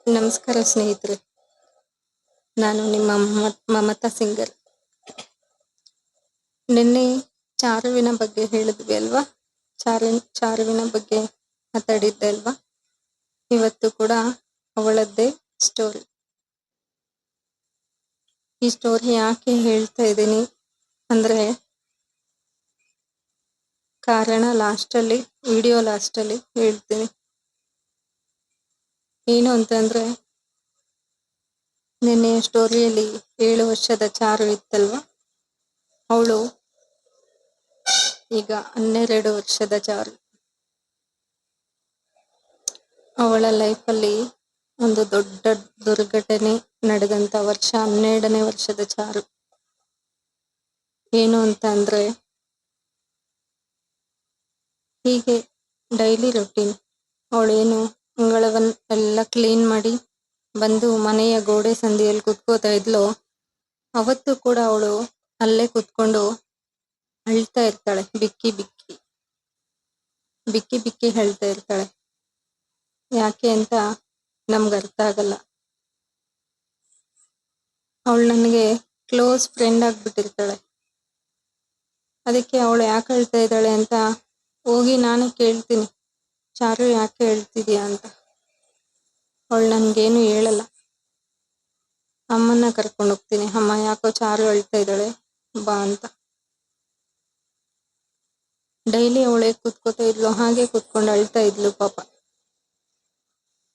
ನಮಸ್ಕಾರ ಸ್ನೇಹಿತರೆ, ನಾನು ನಿಮ್ಮ ಮಮತಾ ಸಿಂಗರ್. ನಿನ್ನೆ ಚಾರುವಿನ ಬಗ್ಗೆ ಹೇಳಿದ್ವಿ ಅಲ್ವಾ? ಚಾರುವಿನ ಬಗ್ಗೆ ಮಾತಾಡಿದ್ದೆ ಅಲ್ವಾ? ಇವತ್ತು ಕೂಡ ಅವಳದ್ದೇ ಸ್ಟೋರಿ. ಈ ಸ್ಟೋರಿ ಯಾಕೆ ಹೇಳ್ತಾ ಇದ್ದೀನಿ ಅಂದ್ರೆ, ಕಾರಣ ವಿಡಿಯೋ ಲಾಸ್ಟಲ್ಲಿ ಹೇಳ್ತೀನಿ. ಏನು ಅಂತಂದ್ರೆ, ನಿನ್ನೆ ಸ್ಟೋರಿಯಲ್ಲಿ 7 ವರ್ಷದ ಚಾರು ಇತ್ತಲ್ವಾ, ಅವಳು ಈಗ 12 ವರ್ಷದ ಚಾರು. ಅವಳ ಲೈಫಲ್ಲಿ ಒಂದು ದೊಡ್ಡ ದುರ್ಘಟನೆ ನಡೆದಂತ ವರ್ಷ 12ನೇ ವರ್ಷದ ಚಾರು. ಏನು ಅಂತ ಅಂದ್ರೆ, ಹೀಗೆ ಡೈಲಿ ರೊಟೀನ್ ಅವಳೇನು ಅಂಗಳವನ್ನೆಲ್ಲ ಕ್ಲೀನ್ ಮಾಡಿ ಬಂದು ಮನೆಯ ಗೋಡೆ ಸಂದಿಯಲ್ಲಿ ಕುತ್ಕೋತಾ ಇದ್ಲು. ಅವತ್ತು ಕೂಡ ಅವಳು ಅಲ್ಲೇ ಕುತ್ಕೊಂಡು ಅಳ್ತಾ ಇರ್ತಾಳೆ. ಬಿಕ್ಕಿ ಬಿಕ್ಕಿ ಹೇಳ್ತಾ ಇರ್ತಾಳೆ. ಯಾಕೆ ಅಂತ ನಮ್ಗೆ ಅರ್ಥ ಆಗಲ್ಲ. ಅವಳು ನನಗೆ ಕ್ಲೋಸ್ ಫ್ರೆಂಡ್ ಆಗ್ಬಿಟ್ಟಿರ್ತಾಳೆ. ಅದಕ್ಕೆ ಅವಳು ಯಾಕೆ ಹೇಳ್ತಾ ಇದ್ದಾಳೆ ಅಂತ ಹೋಗಿ ನಾನು ಕೇಳ್ತೀನಿ, ಚಾರು ಯಾಕೆ ಹೇಳ್ತಿದ್ಯಾ ಅಂತ. ಅವಳು ನನ್ಗೇನು ಹೇಳಲ್ಲ. ಅಮ್ಮನ್ನ ಕರ್ಕೊಂಡು ಹೋಗ್ತೀನಿ, ಅಮ್ಮ ಯಾಕೋ ಚಾರು ಹೇಳ್ತಾ ಇದ್ದಾಳೆ ಬಾ ಅಂತ. ಡೈಲಿ ಅವಳೇ ಕುತ್ಕೋತಾ ಇದ್ಲು, ಹಾಗೆ ಕುತ್ಕೊಂಡು ಅಳ್ತಾ ಇದ್ಲು ಪಾಪ.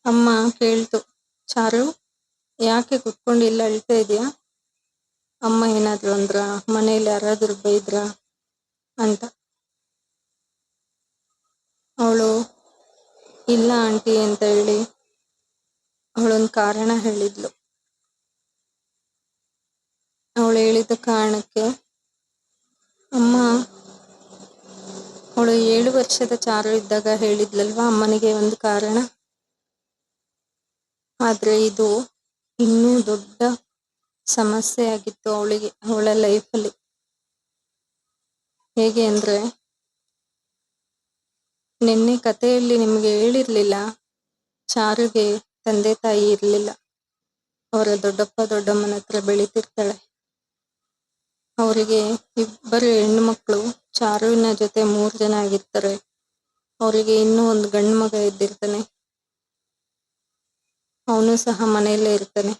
ಅಮ್ಮ ಕೇಳ್ತು, ಚಾರು ಯಾಕೆ ಕುತ್ಕೊಂಡು ಇಲ್ಲ ಅಳ್ತಾ ಇದೀಯಾ? ಅಮ್ಮ ಏನಾದ್ರು ಅಂದ್ರ, ಮನೇಲಿ ಯಾರಾದ್ರೂ ಬೈದ್ರ ಅಂತ. ಅವಳು ಇಲ್ಲ ಆಂಟಿ ಅಂತ ಹೇಳಿ ಅವಳೊಂದು ಕಾರಣ ಹೇಳಿದ್ಲು. ಅವಳು ಹೇಳಿದ ಕಾರಣಕ್ಕೆ ಅಮ್ಮ, ಅವಳು 7 ವರ್ಷದ ಚಾರು ಇದ್ದಾಗ ಹೇಳಿದ್ಲಲ್ವಾ ಅಮ್ಮನಿಗೆ ಒಂದು ಕಾರಣ. ಆದ್ರೆ ಇದು ಇನ್ನೂ ದೊಡ್ಡ ಸಮಸ್ಯೆ ಆಗಿತ್ತು ಅವಳ ಲೈಫಲ್ಲಿ. ಹೇಗೆ ಅಂದ್ರೆ, ನಿನ್ನೆ ಕಥೆಯಲ್ಲಿ ನಿಮ್ಗೆ ಹೇಳಿರ್ಲಿಲ್ಲ, ಚಾರುಗೆ ತಂದೆ ತಾಯಿ ಇರ್ಲಿಲ್ಲ. ಅವರ ದೊಡ್ಡಪ್ಪ ದೊಡ್ಡಮ್ಮನ ಹತ್ರ ಬೆಳೀತಿರ್ತಾಳೆ. ಅವರಿಗೆ 2 ಹೆಣ್ಣು ಮಕ್ಕಳು, ಚಾರುವಿನ ಜೊತೆ 3 ಜನ ಆಗಿರ್ತಾರೆ. ಅವರಿಗೆ ಇನ್ನೂ ಒಂದು ಗಂಡು ಮಗ ಇದ್ದಿರ್ತಾನೆ. ಅವನು ಸಹ ಮನೆಯಲ್ಲೇ ಇರ್ತಾನೆ.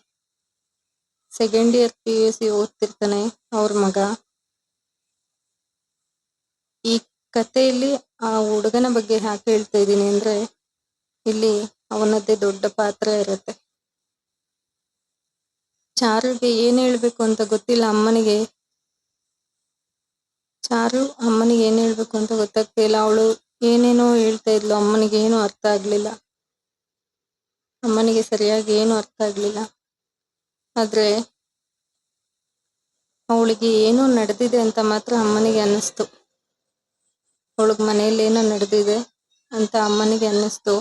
ಸೆಕೆಂಡ್ ಇಯರ್ PUC ಓದ್ತಿರ್ತಾನೆ ಅವ್ರ ಮಗ. ಈ ಕಥೆಯಲ್ಲಿ ಆ ಹುಡುಗನ ಬಗ್ಗೆ ಯಾಕೆ ಹೇಳ್ತಾ ಇದ್ದೀನಿ ಅಂದ್ರೆ, ಇಲ್ಲಿ ಅವನದ್ದೇ ದೊಡ್ಡ ಪಾತ್ರ ಇರುತ್ತೆ. ಚಾರುಗೆ ಏನ್ ಹೇಳ್ಬೇಕು ಅಂತ ಗೊತ್ತಿಲ್ಲ ಅಮ್ಮನಿಗೆ. ಚಾರು ಅಮ್ಮನಿಗೆ ಏನ್ ಹೇಳ್ಬೇಕು ಅಂತ ಗೊತ್ತಾಗ್ತಿಲ್ಲ. ಅವಳು ಏನೇನೋ ಹೇಳ್ತಾ ಇದ್ಲು, ಅಮ್ಮನಿಗೆ ಏನು ಅರ್ಥ ಆಗ್ಲಿಲ್ಲ. ಅಮ್ಮನಿಗೆ ಸರಿಯಾಗಿ ಏನು ಅರ್ಥ ಆಗ್ಲಿಲ್ಲ. ಆದ್ರೆ ಅವಳಿಗೆ ಏನೋ ನಡೆದಿದೆ ಅಂತ ಮಾತ್ರ ಅಮ್ಮನಿಗೆ ಅನ್ನಿಸ್ತು. ಅವಳಿಗೆ ಮನೆಯಲ್ಲಿ ಏನೋ ನಡೆದಿದೆ ಅಂತ ಅಮ್ಮನಿಗೆ ಅನ್ನಿಸ್ತು.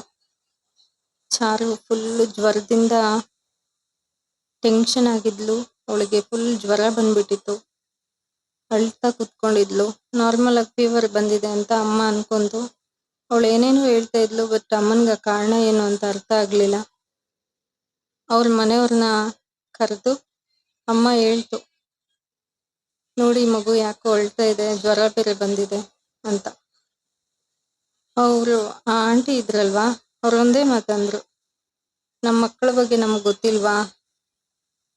ಚಾರು ಫುಲ್ ಜ್ವರದಿಂದ ಟೆನ್ಷನ್ ಆಗಿದ್ಲು. ಅವಳಿಗೆ ಫುಲ್ ಜ್ವರ ಬಂದ್ಬಿಟ್ಟಿತ್ತು. ಅಳ್ತಾ ಕುತ್ಕೊಂಡಿದ್ಲು. ನಾರ್ಮಲ್ ಆಗಿ ಫೀವರ್ ಬಂದಿದೆ ಅಂತ ಅಮ್ಮ ಅನ್ಕೊಂತು. ಅವಳು ಏನೇನೋ ಹೇಳ್ತಾ ಇದ್ಲು, ಬಟ್ ಅಮ್ಮನ್ಗ ಕಾರಣ ಏನು ಅಂತ ಅರ್ಥ ಆಗ್ಲಿಲ್ಲ. ಅವ್ರ ಮನೆಯವ್ರನ್ನ ಕರೆದು ಅಮ್ಮ ಹೇಳ್ತು, ನೋಡಿ ಮಗು ಯಾಕೋ ಅಳ್ತಾ ಇದೆ, ಜ್ವರ ಬೇರೆ ಬಂದಿದೆ ಅಂತ. ಅವರು ಆ ಆಂಟಿ ಇದ್ರಲ್ವಾ, ಅವ್ರೊಂದೇ ಮಾತಂದ್ರು, ನಮ್ಮ ಮಕ್ಕಳ ಬಗ್ಗೆ ನಮ್ಗೆ ಗೊತ್ತಿಲ್ವಾ,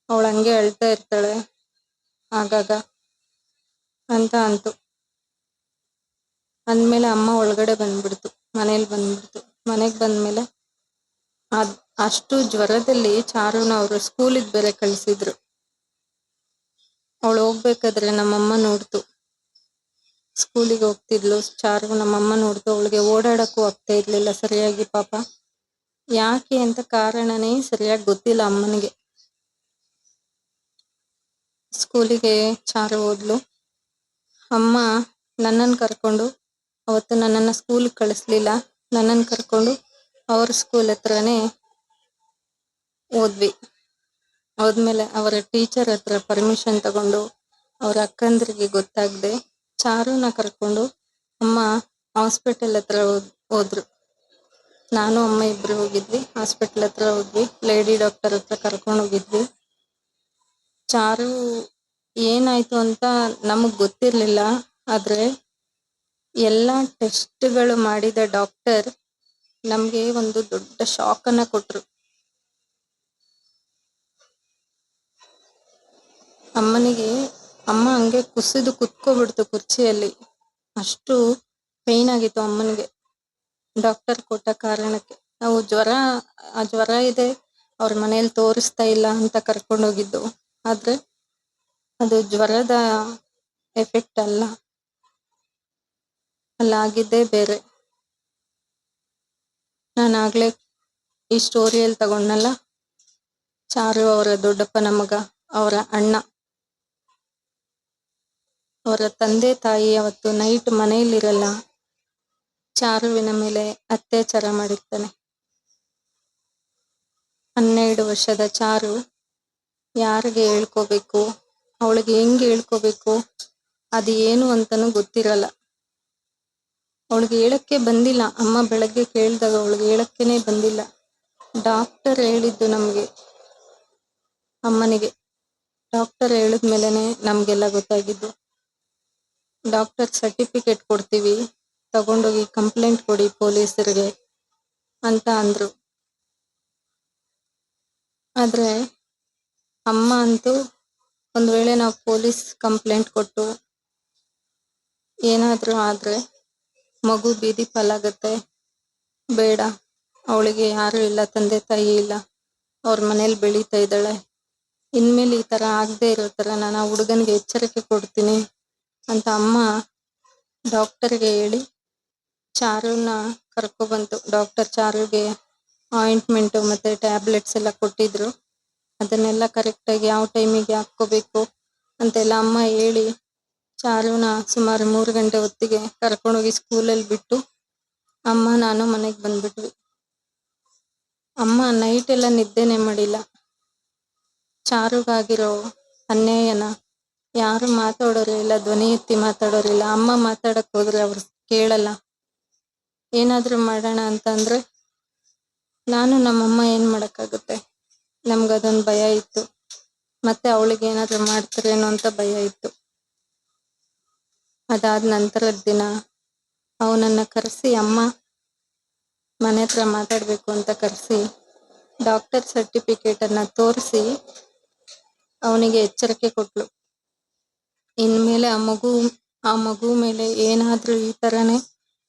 ಅವಳು ಹಂಗೆ ಅಳ್ತಾ ಇರ್ತಾಳೆ ಆಗಾಗ ಅಂತ ಅಂತು. ಅಂದ್ಮೇಲೆ ಅಮ್ಮ ಒಳಗಡೆ ಬಂದ್ಬಿಡ್ತು, ಮನೆಗೆ ಬಂದ್ಮೇಲೆ ಅಷ್ಟು ಜ್ವರದಲ್ಲಿ ಚಾರುನ ಅವರು ಸ್ಕೂಲಿಗೆ ಬೇರೆ ಕಳಿಸಿದ್ರು. ಅವಳು ಹೋಗ್ಬೇಕಾದ್ರೆ ನಮ್ಮಮ್ಮ ನೋಡ್ತು, ಸ್ಕೂಲಿಗೆ ಹೋಗ್ತಿದ್ಲು ಚಾರು. ನಮ್ಮಮ್ಮ ನೋಡ್ತು, ಅವಳಿಗೆ ಓಡಾಡಕ್ಕೂ ಆಗ್ತಾ ಇರ್ಲಿಲ್ಲ ಸರಿಯಾಗಿ ಪಾಪ. ಯಾಕೆ ಅಂತ ಕಾರಣನೇ ಸರಿಯಾಗಿ ಗೊತ್ತಿಲ್ಲ ಅಮ್ಮನಿಗೆ. ಸ್ಕೂಲಿಗೆ ಚಾರು ಹೋದ್ಲು. ಅಮ್ಮ ನನ್ನನ್ನು ಕರ್ಕೊಂಡು, ಅವತ್ತು ನನ್ನನ್ನು ಸ್ಕೂಲ್ಗೆ ಕಳಿಸ್ಲಿಲ್ಲ, ನನ್ನನ್ನು ಕರ್ಕೊಂಡು ಅವ್ರ ಸ್ಕೂಲ್ ಹತ್ರನೇ ಹೋದ್ವಿ. ಹೋದ್ಮೇಲೆ ಅವರ ಟೀಚರ್ ಹತ್ರ ಪರ್ಮಿಷನ್ ತಗೊಂಡು, ಅವ್ರ ಅಕ್ಕಂದ್ರಿಗೆ ಗೊತ್ತಾಗದೆ ಚಾರುನ ಕರ್ಕೊಂಡು ಅಮ್ಮ ಹಾಸ್ಪಿಟಲ್ ಹತ್ರ ಹೋದ್ರು. ನಾನು ಅಮ್ಮ ಇಬ್ರು ಹೋಗಿದ್ವಿ. ಹಾಸ್ಪಿಟ್ಲ್ ಹತ್ರ ಹೋದ್ವಿ. ಲೇಡಿ ಡಾಕ್ಟರ್ ಹತ್ರ ಕರ್ಕೊಂಡು ಹೋಗಿದ್ವಿ. ಚಾರು ಏನಾಯ್ತು ಅಂತ ನಮಗ್ ಗೊತ್ತಿರ್ಲಿಲ್ಲ. ಆದ್ರೆ ಎಲ್ಲಾ ಟೆಸ್ಟ್ಗಳು ಮಾಡಿದ ಡಾಕ್ಟರ್ ನಮ್ಗೆ ಒಂದು ದೊಡ್ಡ ಶಾಕ್ ಅನ್ನ ಕೊಟ್ರು. ಅಮ್ಮ ಹಂಗೆ ಕುಸಿದು ಕುತ್ಕೋಬಿಡ್ತು ಕುರ್ಚಿಯಲ್ಲಿ. ಅಷ್ಟು ಪೈನ್ ಆಗಿತ್ತು ಅಮ್ಮನಿಗೆ ಡಾಕ್ಟರ್ ಕೊಟ್ಟ ಕಾರಣಕ್ಕೆ. ನಾವು ಜ್ವರ ಇದೆ, ಅವ್ರ ಮನೇಲಿ ತೋರಿಸ್ತಾ ಇಲ್ಲ ಅಂತ ಕರ್ಕೊಂಡೋಗಿದ್ದು. ಆದ್ರೆ ಅದು ಜ್ವರದ ಎಫೆಕ್ಟ್ ಅಲ್ಲ, ಅಲ್ಲಾಗಿದ್ದೇ ಬೇರೆ. ನಾನಾಗ್ಲೇ ಈ ಸ್ಟೋರಿಯಲ್ಲಿ ತಗೊಂಡಲ್ಲ, ಚಾರು ಅವರ ದೊಡ್ಡಪ್ಪನ ಮಗ, ಅವರ ಅಣ್ಣ, ಅವರ ತಂದೆ ತಾಯಿ ಅವತ್ತು ನೈಟ್ ಮನೆಯಲ್ಲಿರಲ್ಲ. ಚಾರುವಿನ ಮೇಲೆ ಅತ್ಯಾಚಾರ ಮಾಡಿರ್ತಾನೆ. 12 ವರ್ಷದ ಚಾರು ಯಾರಿಗೆ ಹೇಳ್ಕೋಬೇಕು, ಅವಳಿಗೆ ಹೆಂಗೆ ಹೇಳ್ಕೋಬೇಕು, ಅದು ಏನು ಅಂತನೂ ಗೊತ್ತಿರಲ್ಲ. ಅವಳಿಗೆ ಹೇಳಕ್ಕೆ ಬಂದಿಲ್ಲ. ಅಮ್ಮ ಬೆಳಗ್ಗೆ ಕೇಳಿದಾಗ ಅವಳಿಗೆ ಹೇಳಕ್ಕೇನೆ ಬಂದಿಲ್ಲ. ಡಾಕ್ಟರ್ ಹೇಳಿದ್ದು ನಮ್ಗೆ, ಅಮ್ಮನಿಗೆ ಡಾಕ್ಟರ್ ಹೇಳಿದ್ಮೇಲೆನೆ ನಮ್ಗೆಲ್ಲ ಗೊತ್ತಾಗಿದ್ದು. ಡಾಕ್ಟರ್ ಸರ್ಟಿಫಿಕೇಟ್ ಕೊಡ್ತೀವಿ, ತಗೊಂಡೋಗಿ ಕಂಪ್ಲೇಂಟ್ ಕೊಡಿ ಪೊಲೀಸರಿಗೆ ಅಂತ ಅಂದ್ರು. ಆದ್ರೆ ಅಮ್ಮ ಅಂತೂ ಒಂದ್ ವೇಳೆ ನಾವು ಪೊಲೀಸ್ ಕಂಪ್ಲೇಂಟ್ ಕೊಟ್ಟು ಏನಾದ್ರೂ ಆದ್ರೆ ಮಗು ಬೀದಿ ಪಾಲಾಗತ್ತೆ, ಬೇಡ, ಅವಳಿಗೆ ಯಾರು ಇಲ್ಲ, ತಂದೆ ತಾಯಿ ಇಲ್ಲ, ಅವ್ರ ಮನೇಲಿ ಬೆಳೀತಾ ಇದ್ದಾಳೆ, ಇನ್ಮೇಲೆ ಈ ತರ ಆಗದೆ ಇರೋ ತರ ನಾನು ಆ ಹುಡುಗನಿಗೆ ಎಚ್ಚರಿಕೆ ಕೊಡ್ತೀನಿ ಅಂತ ಅಮ್ಮ ಡಾಕ್ಟರ್ಗೆ ಹೇಳಿ ಚಾರುನ ಕರ್ಕೊಬಂತು. ಡಾಕ್ಟರ್ ಚಾರುಗೆ ಆಯಿಂಟ್ಮೆಂಟ್ ಮತ್ತೆ ಟ್ಯಾಬ್ಲೆಟ್ಸ್ ಎಲ್ಲ ಕೊಟ್ಟಿದ್ರು. ಅದನ್ನೆಲ್ಲ ಕರೆಕ್ಟಾಗಿ ಯಾವ ಟೈಮಿಗೆ ಹಾಕ್ಕೋಬೇಕು ಅಂತೆಲ್ಲ ಅಮ್ಮ ಹೇಳಿ ಚಾರುನ ಸುಮಾರು 3 ಗಂಟೆ ಹೊತ್ತಿಗೆ ಕರ್ಕೊಂಡೋಗಿ ಸ್ಕೂಲಲ್ಲಿ ಬಿಟ್ಟು ಅಮ್ಮ ನಾನು ಮನೆಗೆ ಬಂದ್ಬಿಟ್ವಿ. ಅಮ್ಮ ನೈಟ್ ಎಲ್ಲ ನಿದ್ದೆನೆ ಮಾಡಿಲ್ಲ. ಚಾರುಗಾಗಿರೋ ಅನ್ಯಾಯನ ಯಾರು ಮಾತಾಡೋರು ಇಲ್ಲ, ಧ್ವನಿ ಎತ್ತಿ ಮಾತಾಡೋರಿಲ್ಲ. ಅಮ್ಮ ಮಾತಾಡಕ್ ಹೋದ್ರೆ ಅವ್ರು ಕೇಳಲ್ಲ. ಏನಾದ್ರೂ ಮಾಡೋಣ ಅಂತಂದ್ರೆ ನಾನು ನಮ್ಮಮ್ಮ ಏನ್ ಮಾಡಕ್ಕಾಗುತ್ತೆ. ನಮ್ಗದೊಂದು ಭಯ ಇತ್ತು, ಮತ್ತೆ ಅವಳಿಗೆ ಏನಾದ್ರೂ ಮಾಡ್ತಾರೇನೋ ಅಂತ ಭಯ ಇತ್ತು. ಅದಾದ ನಂತರದ ದಿನ ಅವನನ್ನ ಕರೆಸಿ, ಅಮ್ಮ ಮನೆ ಹತ್ರ ಮಾತಾಡ್ಬೇಕು ಅಂತ ಕರೆಸಿ ಡಾಕ್ಟರ್ ಸರ್ಟಿಫಿಕೇಟ್ ಅನ್ನ ತೋರಿಸಿ ಅವನಿಗೆ ಎಚ್ಚರಿಕೆ ಕೊಟ್ಲು. ಇನ್ಮೇಲೆ ಆ ಮಗು ಮೇಲೆ ಏನಾದ್ರೂ ಈ ತರನೇ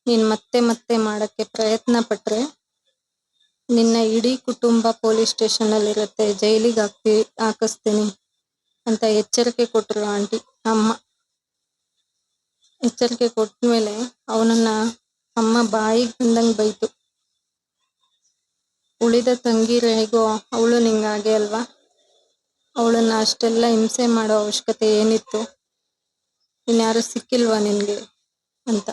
ನೀನ್ ಮತ್ತೆ ಮತ್ತೆ ಮಾಡಕ್ಕೆ ಪ್ರಯತ್ನ ಪಟ್ರೆ ನಿನ್ನ ಇಡೀ ಕುಟುಂಬ ಪೊಲೀಸ್ ಸ್ಟೇಷನ್ ಅಲ್ಲಿ ಇರುತ್ತೆ, ಜೈಲಿಗೆ ಹಾಕಿಸ್ತೀನಿ ಅಂತ ಎಚ್ಚರಿಕೆ ಕೊಟ್ರು ಅಮ್ಮ. ಎಚ್ಚರಿಕೆ ಕೊಟ್ಮೇಲೆ ಅವನನ್ನ ಅಮ್ಮ ಬಾಯಿಗೆ ಬಂದಂಗ್ ಬೈತು. ಉಳಿದ ತಂಗಿರು ಹೇಗೋ ಅವಳು ನಿಂಗಾಗೆ ಅಲ್ವಾ, ಅವಳನ್ನ ಅಷ್ಟೆಲ್ಲ ಹಿಂಸೆ ಮಾಡೋ ಅವಶ್ಯಕತೆ ಏನಿತ್ತು, ಇನ್ಯಾರು ಸಿಕ್ಕಿಲ್ವಾ ನಿನ್ಗೆ ಅಂತ.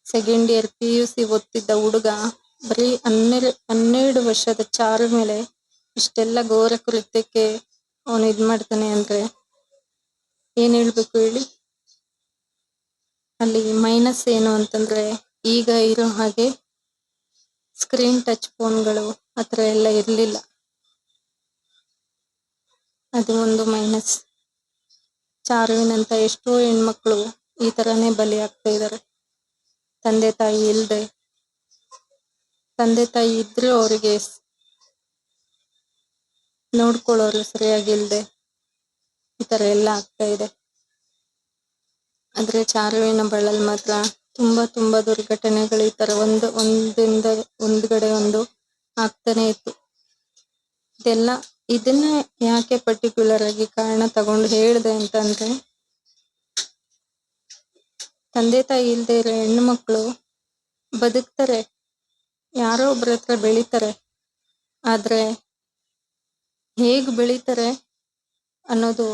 ಸೆಕೆಂಡ್ ಇಯರ್ PUC ಓದ್ತಿದ್ದ ಹುಡುಗ ಬರೀ 12 ವರ್ಷದ ಚಾರು ಮೇಲೆ ಇಷ್ಟೆಲ್ಲ ಘೋರ ಕೃತ್ಯಕ್ಕೆ ಅವನು ಮಾಡ್ತಾನೆ ಅಂದ್ರೆ ಏನ್ ಹೇಳ್ಬೇಕು ಹೇಳಿ. ಅಲ್ಲಿ ಮೈನಸ್ ಏನು ಅಂತಂದ್ರೆ, ಈಗ ಇರೋ ಹಾಗೆ ಸ್ಕ್ರೀನ್ ಟಚ್ ಫೋನ್ಗಳು ಆತರ ಎಲ್ಲ ಇರ್ಲಿಲ್ಲ. ಅದು ಒಂದು ಮೈನಸ್. ಚಾರುವಿನಂತ ಎಷ್ಟೋ ಹೆಣ್ಮಕ್ಳು ಈ ತರಾನೇ ಬಲಿ ಆಗ್ತಾ ಇದಾರೆ. ತಂದೆ ತಾಯಿ ಇಲ್ದೆ, ತಂದೆ ತಾಯಿ ಇದ್ರು ಅವರಿಗೆ ನೋಡ್ಕೊಳ್ಳೋರು ಸರಿಯಾಗಿಲ್ದೆ ಈ ತರ ಎಲ್ಲ ಆಗ್ತಾ ಇದೆ. ಆದ್ರೆ ಚಾರುವಿನ ಬಳಲ್ ಮಾತ್ರ ತುಂಬಾ ದುರ್ಘಟನೆಗಳು ಈ ತರ ಒಂದ್ಗಡೆ ಒಂದು ಆಗ್ತಾನೆ ಇತ್ತು. ಇದನ್ನ ಯಾಕೆ ಪರ್ಟಿಕ್ಯುಲರ್ ಆಗಿ ಕಾರಣ ತಗೊಂಡು ಹೇಳ್ದೆ ಅಂತಂದ್ರೆ, ತಂದೆ ತಾಯಿ ಇಲ್ದೆ ಇರೋ ಹೆಣ್ಣು ಮಕ್ಕಳು ಬದುಕ್ತಾರೆ, ಯಾರೋ ಒಬ್ರ ಹತ್ರ ಬೆಳಿತಾರೆ. ಆದ್ರೆ ಹೇಗ್ ಬೆಳಿತಾರೆ ಅನ್ನೋದು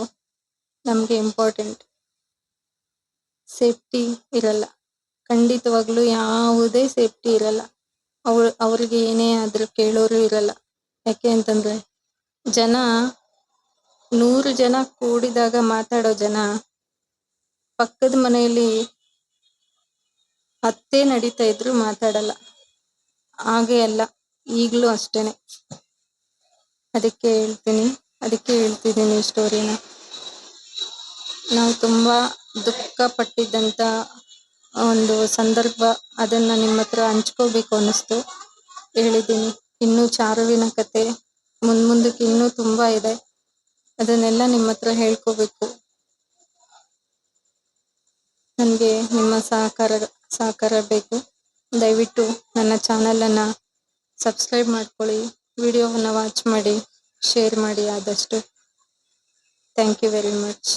ನಮ್ಗೆ ಇಂಪಾರ್ಟೆಂಟ್. ಸೇಫ್ಟಿ ಇರಲ್ಲ, ಖಂಡಿತವಾಗ್ಲೂ ಯಾವುದೇ ಸೇಫ್ಟಿ ಇರಲ್ಲ. ಅವ್ರಿಗೆ ಏನೇ ಆದ್ರೂ ಕೇಳೋರು ಇರಲ್ಲ. ಯಾಕೆ ಅಂತಂದ್ರೆ 100 ಜನ ಕೂಡಿದಾಗ ಮಾತಾಡೋ ಜನ ಪಕ್ಕದ ಮನೆಯಲ್ಲಿ ಹತ್ತೆ ನಡೀತಾ ಇದ್ರು ಮಾತಾಡಲ್ಲ. ಹಾಗೆ ಅಲ್ಲ, ಈಗಲೂ ಅಷ್ಟೇನೆ. ಅದಕ್ಕೆ ಹೇಳ್ತಿದ್ದೀನಿ ಈ ಸ್ಟೋರಿನ. ನಾವು ತುಂಬಾ ದುಃಖ ಪಟ್ಟಿದ್ದಂತ ಒಂದು ಸಂದರ್ಭ, ಅದನ್ನ ನಿಮ್ಮ ಹತ್ರ ಹಂಚ್ಕೋಬೇಕು ಅನ್ನಿಸ್ತು, ಹೇಳಿದ್ದೀನಿ. ಇನ್ನೂ ಚಾರುವಿನ ಕತೆ ಮುಂದಕ್ಕೆ ಇನ್ನೂ ತುಂಬಾ ಇದೆ, ಅದನ್ನೆಲ್ಲ ನಿಮ್ಮ ಹತ್ರ ಹೇಳ್ಕೋಬೇಕು. ನನಗೆ ನಿಮ್ಮ ಸಹಕಾರ ಬೇಕು. ದಯವಿಟ್ಟು ನನ್ನ ಚಾನಲನ್ನು ಸಬ್ಸ್ಕ್ರೈಬ್ ಮಾಡ್ಕೊಳ್ಳಿ, ವಿಡಿಯೋವನ್ನು ವಾಚ್ ಮಾಡಿ, ಶೇರ್ ಮಾಡಿ ಆದಷ್ಟು. Thank you very much.